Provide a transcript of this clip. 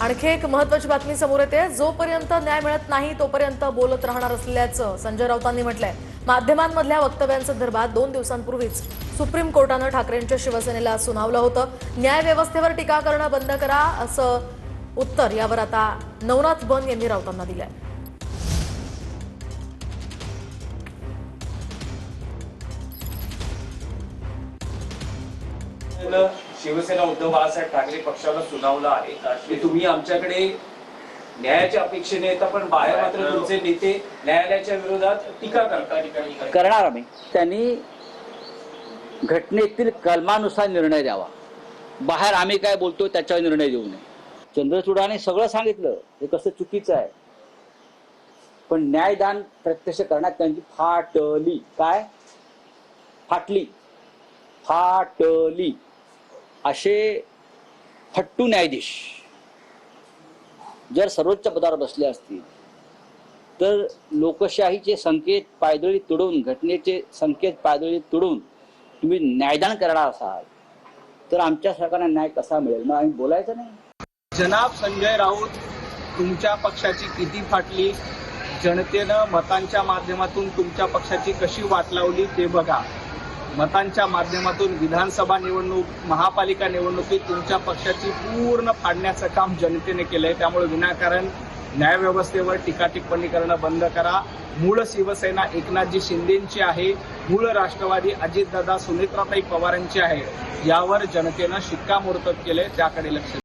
आणखी एक महत्त्वाची बातमी समोर येते। जोपर्यंत न्याय मिळत नाही तोपर्यंत बोलत राहणार असल्याचं संजय राऊतांनी म्हटलंय। माध्यमांमधल्या वक्तव्यांसंदर्भात 2 दिवसांपूर्वीच सुप्रीम कोर्टानं ठाकरेंच्या शिवसेनेला सुनावलं होतं। न्याय व्यवस्थेवर टीका करणं बंद करा असं उत्तर यावर आता नवनाथ बन यांनी राऊतांना दिलंय। शिवसेना उद्धव बाळासाहेब ठाकरे पक्षाला सुनावलं आहे की तुम्ही आमच्याकडे न्यायाच्या अपेक्षेने येता, पण बाहेर मात्र तुमचे नेते न्यायालयाच्या विरोधात टीका करणार आम्ही। त्यांनी घटनेतील कलमानुसार निर्णय द्यावा, बाहेर आम्ही काय बोलतो त्याच्यावर निर्णय देऊ नये। चंद्रचूडाने सगळं सांगितलं हे कसं चुकीचं आहे, पण न्यायदान प्रत्यक्ष करण्यात त्यांची फाटली असे फट्टू न्यायाधीश जर सर्वोच्च पदावर बसले असतील तर लोकशाहीचे संकेत पायदळी तोडून, घटनेचे संकेत पायदळी तोडून तुम्ही न्यायदान करणार असाल तर आमच्या सरकारला न्याय कसा मिळेल? मग आम्ही बोलायचं नाही? जनाब संजय राऊत, तुमच्या पक्षाची किती फाटली, जनतेनं मतांच्या माध्यमातून तुमच्या पक्षाची कशी वाट लावली ते बघा। मतांच्या माध्यमातून विधानसभा निवडणूक, महापालिका निवडणुकीत तुमच्या पक्षाची पूर्ण फाडण्याचं काम जनतेने केलंय। त्यामुळे विनाकारण न्यायव्यवस्थेवर टीका टिप्पणी करणं बंद करा। मूळ शिवसेना एकनाथजी शिंदेंची आहे, मूळ राष्ट्रवादी अजितदादा सुनेत्राताई पवारांची आहे। यावर जनतेनं शिक्कामोर्तब केलंय, त्याकडे लक्ष